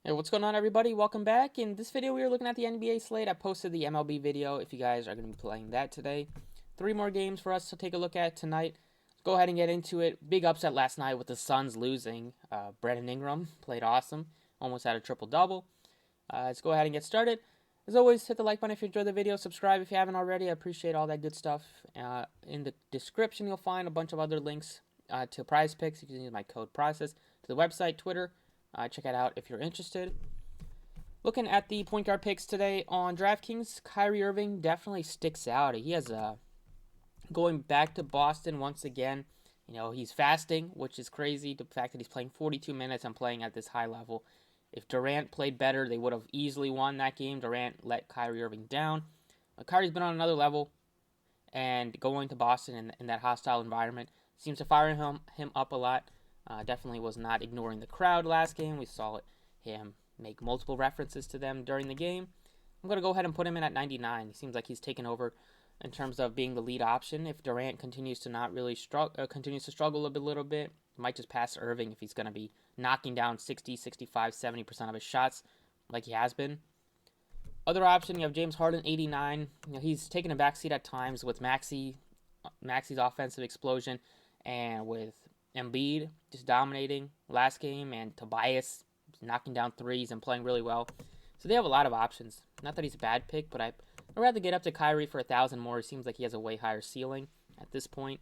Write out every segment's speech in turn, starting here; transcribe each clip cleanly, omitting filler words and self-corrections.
Hey, what's going on, everybody? Welcome back. In this video, we are looking at the NBA slate. I posted the MLB video if you guys are going to be playing that today. 3 more games for us to take a look at tonight. Let's go ahead and get into it. Big upset last night with the Suns losing. Brandon Ingram played awesome. Almost had a triple-double. Let's go ahead and get started. As always, hit the like button if you enjoyed the video. Subscribe if you haven't already. I appreciate all that good stuff. In the description, you'll find a bunch of other links to Prize Picks. You can use my code PROCESS. To the website, Twitter. Check it out if you're interested. Looking at the point guard picks today on DraftKings, Kyrie Irving definitely sticks out. He has going back to Boston once again. You know, he's fasting, which is crazy. The fact that he's playing 42 minutes and playing at this high level. If Durant played better, they would have easily won that game. Durant let Kyrie Irving down. Kyrie's been on another level, and going to Boston in that hostile environment seems to fire him up a lot. Definitely was not ignoring the crowd last game. We saw him make multiple references to them during the game. I'm going to go ahead and put him in at 99. He seems like he's taken over in terms of being the lead option. If Durant continues to not really continues to struggle a little bit, he might just pass Irving if he's going to be knocking down 60, 65, 70% of his shots like he has been. Other option, you have James Harden, 89. You know, he's taken a backseat at times with Maxi's offensive explosion and with Embiid just dominating last game, and Tobias knocking down threes and playing really well. So they have a lot of options. Not that he's a bad pick, but I'd rather get up to Kyrie for 1,000 more. It seems like he has a way higher ceiling at this point.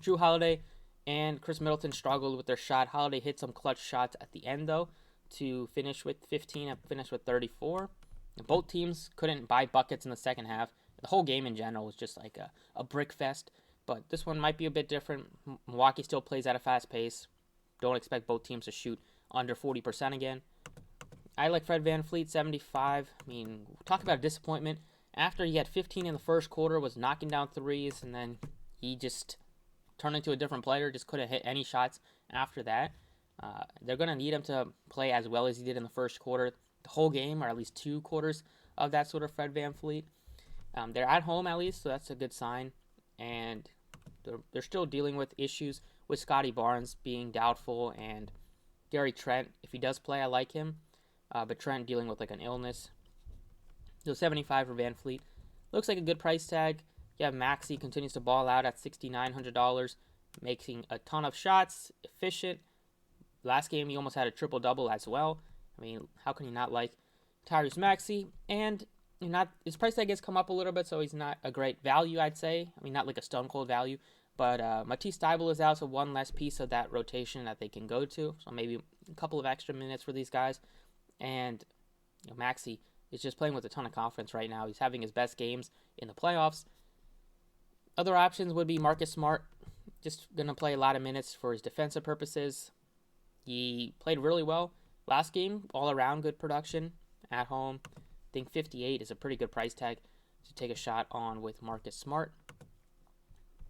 Drew Holiday and Chris Middleton struggled with their shot. Holiday hit some clutch shots at the end, though, to finish with 15 and finish with 34. And both teams couldn't buy buckets in the second half. The whole game in general was just like a brick fest. But this one might be a bit different. Milwaukee still plays at a fast pace. Don't expect both teams to shoot under 40% again. I like Fred VanVleet, 75. I mean, talk about a disappointment. After he had 15 in the first quarter, was knocking down threes, and then he just turned into a different player, just couldn't hit any shots after that. They're going to need him to play as well as he did in the first quarter, the whole game, or at least 2 quarters of that sort of Fred VanVleet. They're at home at least, so that's a good sign. And they're still dealing with issues with Scotty Barnes being doubtful, and Gary Trent, if he does play, I like him. But Trent dealing with like an illness. So 75 for VanVleet. Looks like a good price tag. You have Maxey continues to ball out at $6,900, making a ton of shots, efficient. Last game he almost had a triple-double as well. I mean, how can you not like Tyrese Maxey? And his price tag has come up a little bit, so he's not a great value, I'd say. I mean, not like a stone cold value, but Matisse Thybulle is out, so one less piece of that rotation that they can go to. So maybe a couple of extra minutes for these guys. And Maxey is just playing with a ton of confidence right now. He's having his best games in the playoffs. Other options would be Marcus Smart, just going to play a lot of minutes for his defensive purposes. He played really well last game, all around good production at home. I think 58 is a pretty good price tag to take a shot on with Marcus Smart.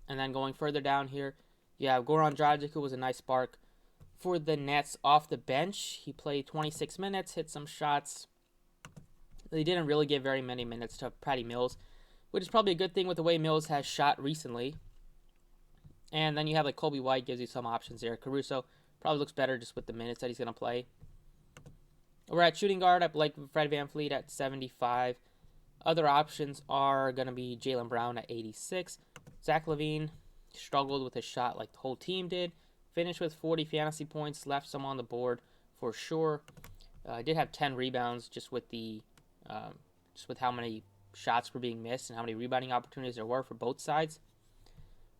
And then going further down here, you have Goran Dragic, who was a nice spark for the Nets off the bench. He played 26 minutes, hit some shots. They didn't really give very many minutes to Patty Mills, which is probably a good thing with the way Mills has shot recently. And then you have like Kobe White, gives you some options there. Caruso probably looks better just with the minutes that he's going to play. We're at shooting guard. I like Fred VanVleet at 75. Other options are going to be Jaylen Brown at 86. Zach Levine struggled with his shot like the whole team did. Finished with 40 fantasy points. Left some on the board for sure. Did have 10 rebounds just with how many shots were being missed and how many rebounding opportunities there were for both sides.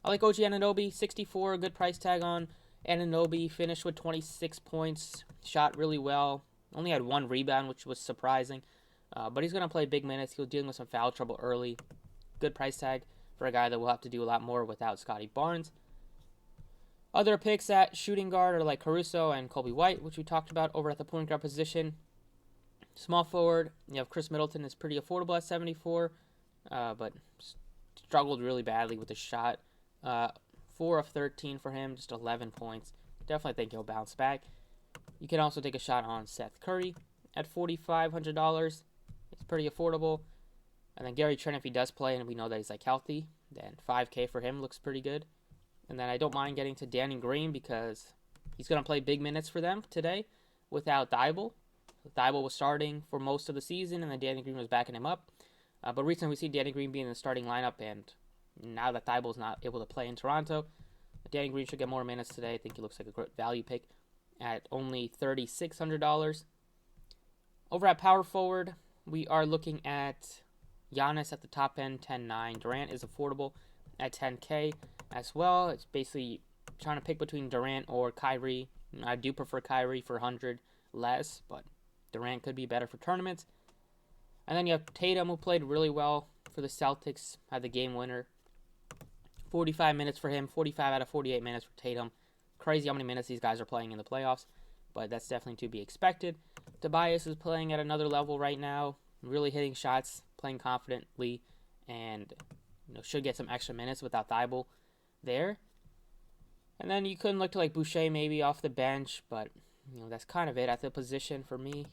I like OG Anunoby, 64. Good price tag on Anunoby. Finished with 26 points. Shot really well. Only had 1 rebound, which was surprising. But he's going to play big minutes. He was dealing with some foul trouble early. Good price tag for a guy that will have to do a lot more without Scotty Barnes. Other picks at shooting guard are like Caruso and Kobe White, which we talked about over at the point guard position. Small forward, you have Chris Middleton is pretty affordable at 74, but struggled really badly with the shot. 4 of 13 for him, just 11 points. Definitely think he'll bounce back. You can also take a shot on Seth Curry at $4,500. It's pretty affordable. And then Gary Trent, if he does play and we know that he's like healthy, then $5K for him looks pretty good. And then I don't mind getting to Danny Green because he's going to play big minutes for them today without Thybulle. Thibault was starting for most of the season, and then Danny Green was backing him up. But recently we see Danny Green being in the starting lineup, and now that Thibault's not able to play in Toronto, Danny Green should get more minutes today. I think he looks like a great value pick at only $3,600. Over at power forward, we are looking at Giannis at the top end, 10.9. Durant is affordable at 10K as well. It's basically trying to pick between Durant or Kyrie. I do prefer Kyrie for 100 less, but Durant could be better for tournaments. And then you have Tatum, who played really well for the Celtics, had the game winner. 45 minutes for him, 45 out of 48 minutes for Tatum. Crazy how many minutes these guys are playing in the playoffs, but that's definitely to be expected. Tobias is playing at another level right now, really hitting shots, playing confidently, and should get some extra minutes without Thibault there. And then you couldn't look to like Boucher maybe off the bench, but that's kind of it at the position for me.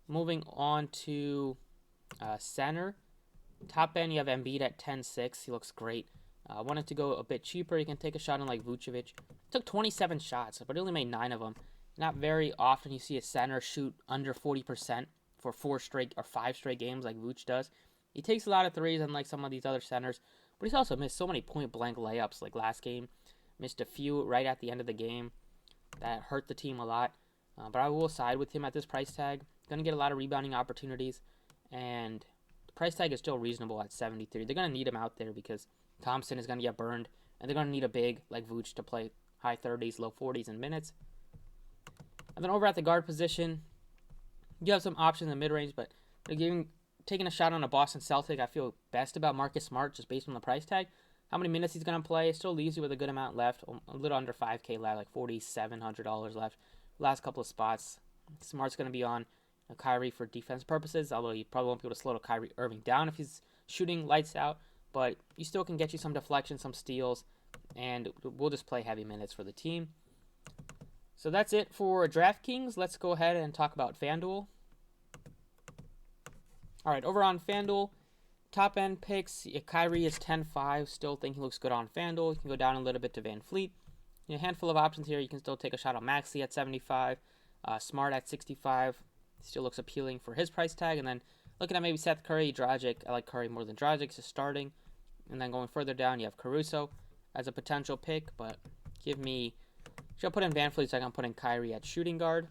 Moving on to center. Top end, you have Embiid at 10.6. He looks great. Wanted to go a bit cheaper. You can take a shot on like Vucevic. Took 27 shots, but he only made 9 of them. Not very often you see a center shoot under 40% for 5 straight games like Vuce does. He takes a lot of threes unlike some of these other centers, but he's also missed so many point-blank layups like last game. Missed a few right at the end of the game. That hurt the team a lot. But I will side with him at this price tag. Going to get a lot of rebounding opportunities, and the price tag is still reasonable at 73. They're going to need him out there because Thompson is going to get burned, and they're going to need a big like Vuce to play high 30s, low 40s in minutes. And then over at the guard position, you have some options in the mid-range, but taking a shot on a Boston Celtic, I feel best about Marcus Smart just based on the price tag. How many minutes he's going to play, still leaves you with a good amount left, a little under 5K left, like $4,700 left. Last couple of spots, Smart's going to be on Kyrie for defense purposes, although you probably won't be able to slow Kyrie Irving down if he's shooting lights out, but you still can get you some deflection, some steals, and we'll just play heavy minutes for the team. So that's it for DraftKings. Let's go ahead and talk about FanDuel. All right, over on FanDuel, top end picks, Kyrie is 10.5. Still think he looks good on FanDuel. You can go down a little bit to Van Fleet. A handful of options here. You can still take a shot on Maxey at 75, Smart at 65. Still looks appealing for his price tag. And then looking at maybe Seth Curry, Dragic. I like Curry more than Dragic, so starting. And then going further down, you have Caruso as a potential pick, but should put in Van Fleet so I can put in Kyrie at shooting guard.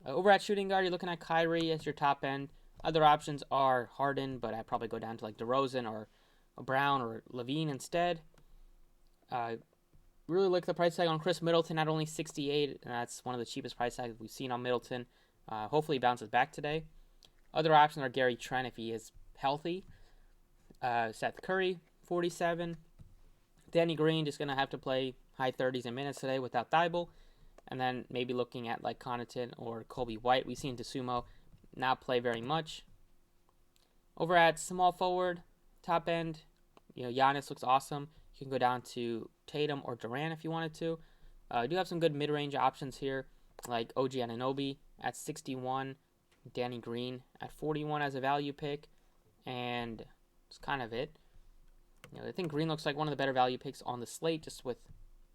Over at shooting guard, you're looking at Kyrie as your top end. Other options are Harden, but I'd probably go down to like DeRozan or Brown or Levine instead. Really like the price tag on Chris Middleton at only 68, and that's one of the cheapest price tags we've seen on Middleton. Hopefully he bounces back today. Other options are Gary Trent if he is healthy. Seth Curry, 47. Danny Green just going to have to play high 30s in minutes today without Thibault. And then maybe looking at like Connaughton or Kobe White. We've seen DeSumo not play very much. Over at small forward, top end, Giannis looks awesome. You can go down to Tatum or Durant if you wanted to. I do have some good mid-range options here, like OG Anunoby at 61, Danny Green at 41 as a value pick, and that's kind of it. I think Green looks like one of the better value picks on the slate, just with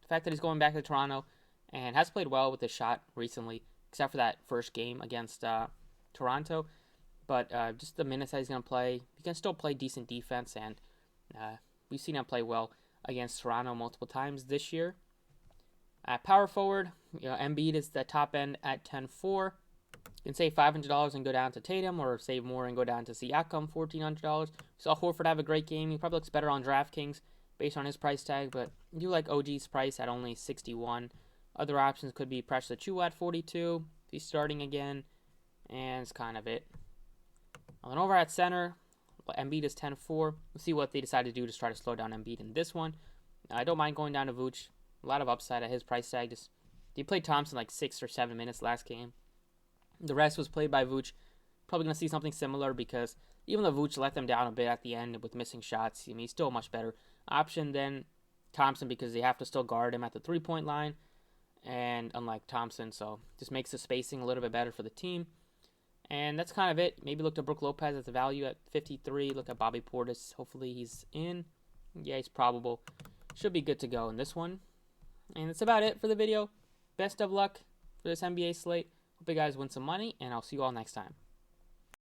the fact that he's going back to Toronto and has played well with his shot recently, except for that first game against Toronto. But just the minutes that he's going to play, he can still play decent defense, and we've seen him play well against Toronto multiple times this year. At power forward, Embiid is the top end at 10.4. You can save $500 and go down to Tatum, or save more and go down to Siakam, $1,400. We saw Horford have a great game. He probably looks better on DraftKings based on his price tag, but I do like OG's price at only 61. Other options could be Precious Achiuwa at 42. He's starting again, and it's kind of it. And then over at center, Embiid is 10.4. We'll see what they decide to do to try to slow down Embiid in this one. I don't mind going down to Vooch. A lot of upside at his price tag. He played Thompson like 6 or 7 minutes last game. The rest was played by Vooch. Probably going to see something similar because even though Vooch let them down a bit at the end with missing shots, he's still a much better option than Thompson because they have to still guard him at the three-point line, and unlike Thompson, so just makes the spacing a little bit better for the team. And that's kind of it. Maybe look to Brook Lopez as a value at 53. Look at Bobby Portis. Hopefully he's in. Yeah, he's probable. Should be good to go in this one. And that's about it for the video. Best of luck for this NBA slate. Hope you guys win some money, and I'll see you all next time.